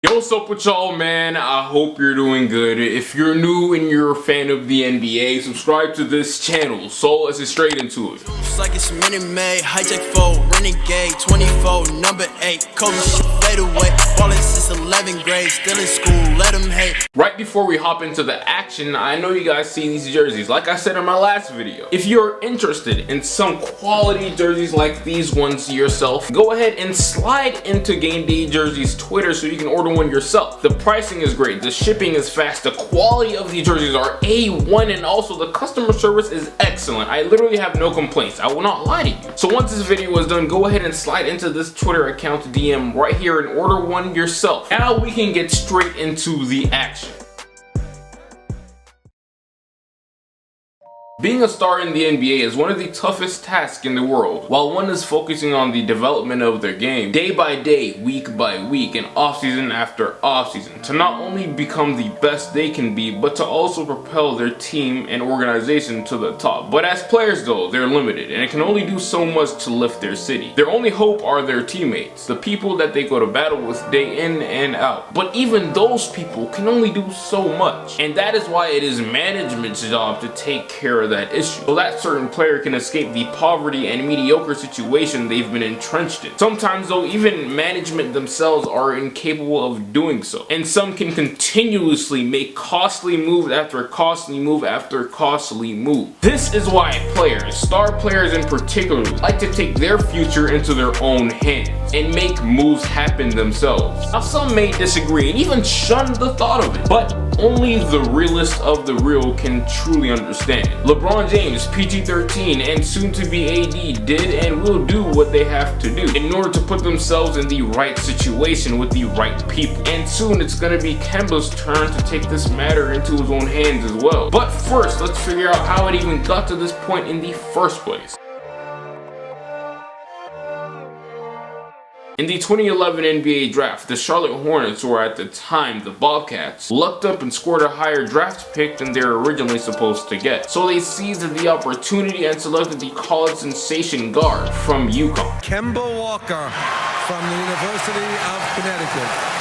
Yo, what's up with y'all, man? I hope you're doing good. If you're new and you're a fan of the NBA, subscribe to this channel. So let's get straight into it. It's like it's Minute Maid, hijack 4, renegade, 24, number 8, Kobe shit fade away, ballin' since 11th grade, still in school, let them hate. Right before we hop into the action, I know you guys see these jerseys, like I said in my last video. If you're interested in some quality jerseys like these ones yourself, go ahead and slide into Game Day Jerseys Twitter so you can order one yourself. The pricing is great, the shipping is fast, the quality of these jerseys are A1, and also the customer service is excellent. I literally have no complaints. I will not lie to you. So once this video is done, go ahead and slide into this Twitter account DM right here and order one yourself. Now we can get straight into the action. Being a star in the NBA is one of the toughest tasks in the world. While one is focusing on the development of their game, day by day, week by week, and offseason after offseason, to not only become the best they can be, but to also propel their team and organization to the top. But as players though, they're limited, and it can only do so much to lift their city. Their only hope are their teammates, the people that they go to battle with day in and out. But even those people can only do so much, and that is why it is management's job to take care of that issue, so that certain player can escape the poverty and mediocre situation they've been entrenched in. Sometimes though, even management themselves are incapable of doing so, and some can continuously make costly move after costly move after costly move. This is why players, star players in particular, like to take their future into their own hands and make moves happen themselves. Now some may disagree and even shun the thought of it, but only the realest of the real can truly understand. LeBron James, PG-13, and soon to be AD did and will do what they have to do in order to put themselves in the right situation with the right people. And soon it's gonna be Kemba's turn to take this matter into his own hands as well. But first, let's figure out how it even got to this point in the first place. In the 2011 NBA draft, the Charlotte Hornets, or at the time the Bobcats, lucked up and scored a higher draft pick than they were originally supposed to get. So they seized the opportunity and selected the college sensation guard from UConn, Kemba Walker from the University of Connecticut.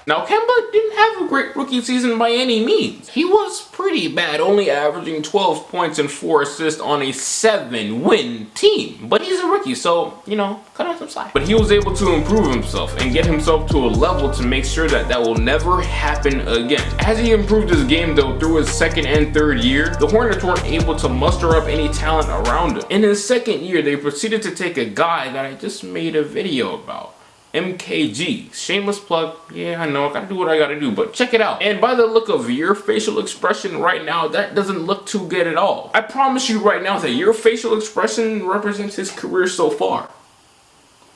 Now, Kemba didn't have a great rookie season by any means. He was pretty bad, only averaging 12 points and 4 assists on a 7-win team. But he's a rookie, so, you know, cut out some slack. But he was able to improve himself and get himself to a level to make sure that that will never happen again. As he improved his game, though, through his second and third year, the Hornets weren't able to muster up any talent around him. In his second year, they proceeded to take a guy that I just made a video about. MKG. Shameless plug. Yeah, I know, I gotta do what I gotta do, but check it out. And by the look of your facial expression right now, that doesn't look too good at all. I promise you right now that your facial expression represents his career so far.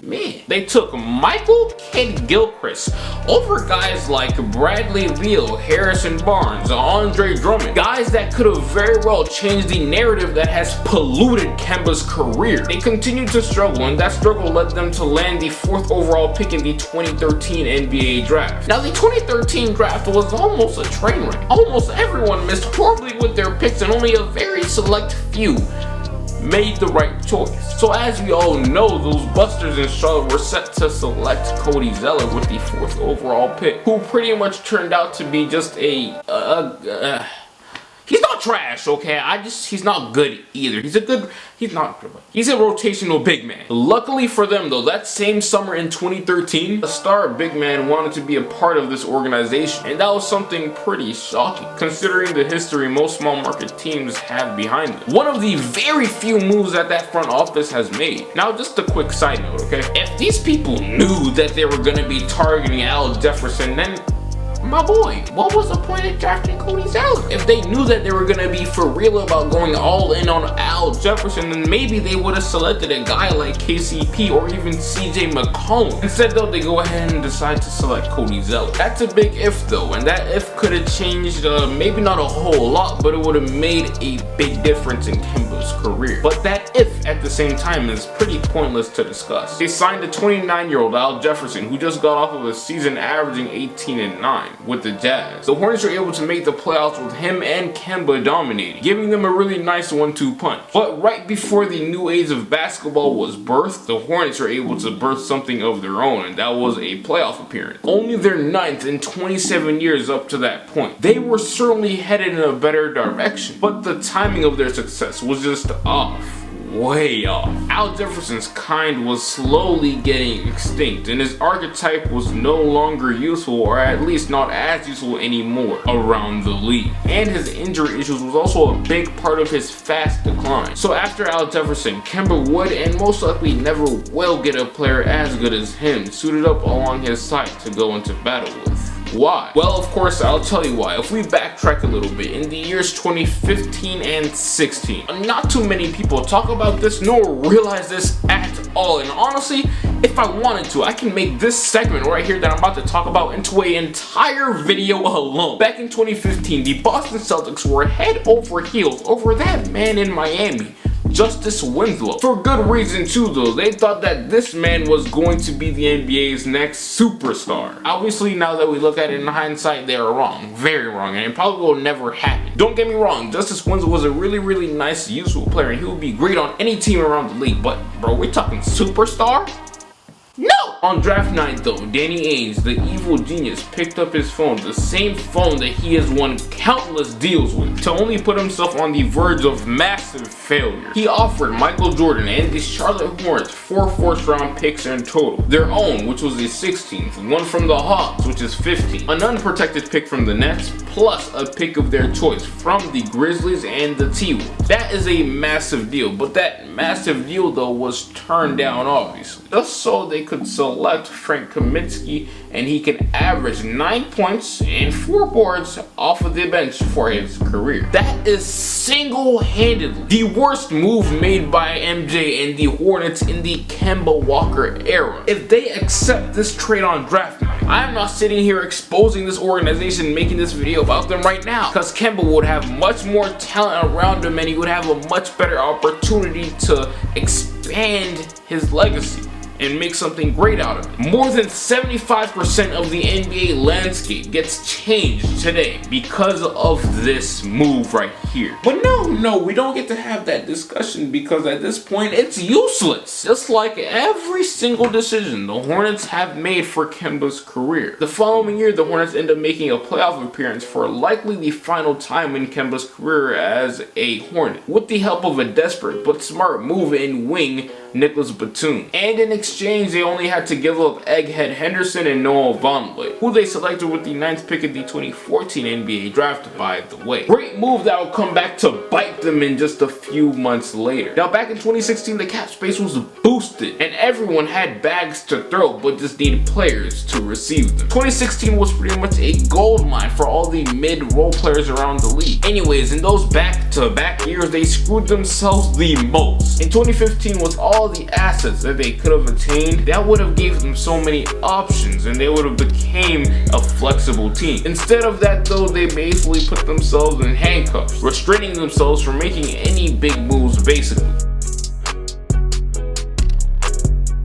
Man, they took Michael Kidd-Gilchrist over guys like Bradley Beal, Harrison Barnes, Andre Drummond, guys that could have very well changed the narrative that has polluted Kemba's career. They continued to struggle, and that struggle led them to land the 4th overall pick in the 2013 NBA draft. Now, the 2013 draft was almost a train wreck. Almost everyone missed horribly with their picks, and only a very select few made the right choice. So as we all know, those busters in Charlotte were set to select Cody Zeller with the 4th overall pick, who pretty much turned out to be just a he's not trash, okay? He's not good either. He's a rotational big man. Luckily for them though, that same summer in 2013, a star big man wanted to be a part of this organization, and that was something pretty shocking, considering the history most small market teams have behind them. One of the very few moves that front office has made. Now, just a quick side note, okay? If these people knew that they were gonna be targeting Al Jefferson, then my boy, what was the point of drafting Cody Zeller? If they knew that they were gonna be for real about going all in on Al Jefferson, then maybe they would have selected a guy like KCP or even CJ McCollum. Instead though, they go ahead and decide to select Cody Zeller. That's a big if though, and that if could have changed maybe not a whole lot, but it would have made a big difference in Kemba's career. But that if at the same time is pretty pointless to discuss. They signed a 29-year-old Al Jefferson who just got off of a season averaging 18 and 9. with the Jazz. The Hornets were able to make the playoffs with him and Kemba dominating, giving them a really nice 1-2 punch. But right before the new age of basketball was birthed, the Hornets were able to birth something of their own, and that was a playoff appearance. Only their 9th in 27 years up to that point. They were certainly headed in a better direction, but the timing of their success was just off. Way off. Al Jefferson's kind was slowly getting extinct, and his archetype was no longer useful, or at least not as useful anymore around the league. And his injury issues was also a big part of his fast decline. So after Al Jefferson, Kemba would and most likely never will get a player as good as him suited up along his side to go into battle with. Why? Well, of course, I'll tell you why. If we backtrack a little bit, in the years 2015 and 16, not too many people talk about this nor realize this at all. And honestly, if I wanted to, I can make this segment right here that I'm about to talk about into an entire video alone. Back in 2015, the Boston Celtics were head over heels over that man in Miami, Justice Winslow. For good reason too though. They thought that this man was going to be the NBA's next superstar. Obviously now that we look at it in hindsight, they are wrong. Very wrong, and it probably will never happen. Don't get me wrong, Justice Winslow was a really nice, useful player, and he would be great on any team around the league, but bro, we're talking superstar? No! On draft night though, Danny Ainge, the evil genius, picked up his phone, the same phone that he has won countless deals with, to only put himself on the verge of massive failure. He offered Michael Jordan and the Charlotte Hornets 4 first-round picks in total. Their own, which was the 16th, one from the Hawks, which is 15, an unprotected pick from the Nets, plus a pick of their choice from the Grizzlies and the T-Wolves. That is a massive deal, but that massive deal though was turned down obviously, just so they could select Frank Kaminsky and he can average 9 points and 4 boards off of the bench for his career. That is single-handedly the worst move made by MJ and the Hornets in the Kemba Walker era. If they accept this trade on draft night, I'm not sitting here exposing this organization, making this video about them right now, because Kemba would have much more talent around him and he would have a much better opportunity to expand his legacy and make something great out of it. More than 75% of the NBA landscape gets changed today because of this move right here. But no, we don't get to have that discussion because at this point it's useless. Just like every single decision the Hornets have made for Kemba's career. The following year, the Hornets end up making a playoff appearance for likely the final time in Kemba's career as a Hornet, with the help of a desperate but smart move in wing Nicholas Batum. And in exchange, they only had to give up Egghead Henderson and Noah Vonleh, who they selected with the 9th pick of the 2014 NBA draft, by the way. Great move that will come back to bite them in just a few months later. Now, back in 2016, the cap space was boosted, and everyone had bags to throw, but just needed players to receive them. 2016 was pretty much a gold mine for all the mid-role players around the league. Anyways, in those back-to-back years, they screwed themselves the most. In 2015, with all the assets that they could have attained, that would have gave them so many options and they would have became a flexible team. Instead of that though, they basically put themselves in handcuffs, restraining themselves from making any big moves basically.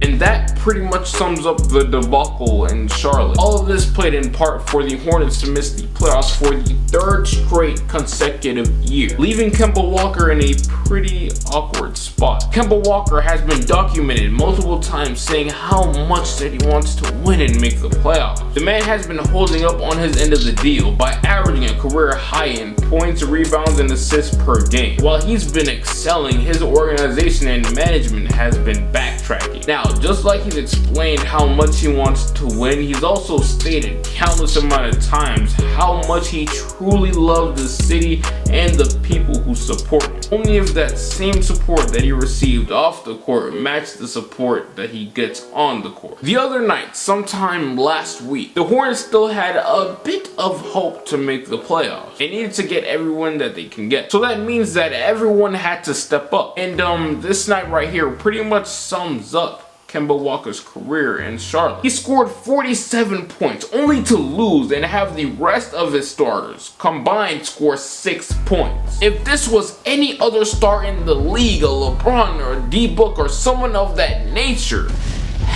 And that pretty much sums up the debacle in Charlotte. All of this played in part for the Hornets to miss the playoffs for the 3rd straight consecutive year, leaving Kemba Walker in a pretty awkward spot. Kemba Walker has been documented multiple times saying how much that he wants to win and make the playoffs. The man has been holding up on his end of the deal by averaging a career high in points, rebounds, and assists per game. While he's been excelling, his organization and management has been backtracking. Now, just like he's explained how much he wants to win, he's also stated countless amount of times how much he truly loves the city and the people who support him. Only if that same support that he received off the court matched the support that he gets on the court. The other night, sometime last week, the Hornets still had a bit of hope to make the playoffs. They needed to get everyone that they can get. So that means that everyone had to step up. And this night right here pretty much sums up Kemba Walker's career in Charlotte. He scored 47 points only to lose and have the rest of his starters combined score 6 points. If this was any other star in the league, a LeBron or a D-Book or someone of that nature,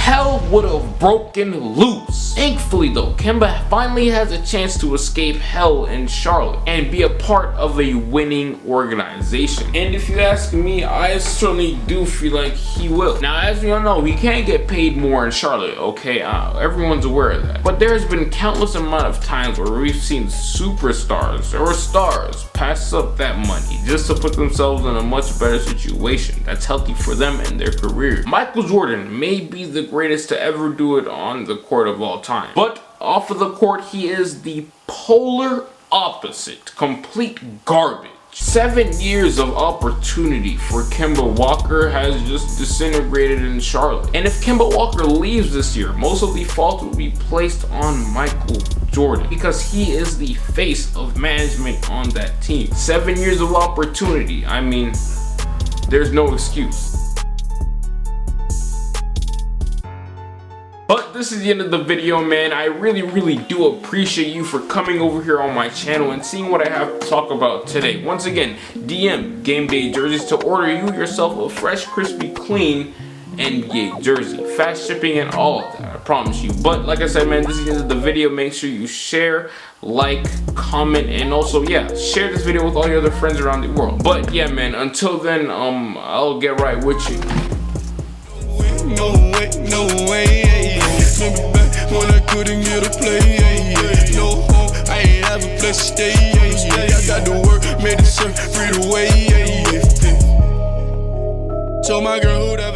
hell would have broken loose. Thankfully though, Kemba finally has a chance to escape hell in Charlotte and be a part of a winning organization. And if you ask me, I certainly do feel like he will. Now, as we all know, he can't get paid more in Charlotte, okay? Everyone's aware of that. But there's been countless amount of times where we've seen superstars or stars pass up that money just to put themselves in a much better situation that's healthy for them and their career. Michael Jordan may be the greatest to ever do it on the court of all time, but off of the court, he is the polar opposite, complete garbage. 7 years of opportunity for Kemba Walker has just disintegrated in Charlotte. And if Kemba Walker leaves this year, most of the fault will be placed on Michael Jordan because he is the face of management on that team. 7 years of opportunity. I mean, there's no excuse. But this is the end of the video, man. I really do appreciate you for coming over here on my channel and seeing what I have to talk about today. Once again, DM Game Day Jerseys to order you yourself a fresh, crispy, clean NBA jersey. Fast shipping and all of that, I promise you. But like I said, man, this is the end of the video. Make sure you share, like, comment, and also, yeah, share this video with all your other friends around the world. But yeah, man, until then, I'll get right with you. No way, remember back when I couldn't get a play, no home, I ain't have a place to stay, I got to work, made the surf, free the way, told my girl who that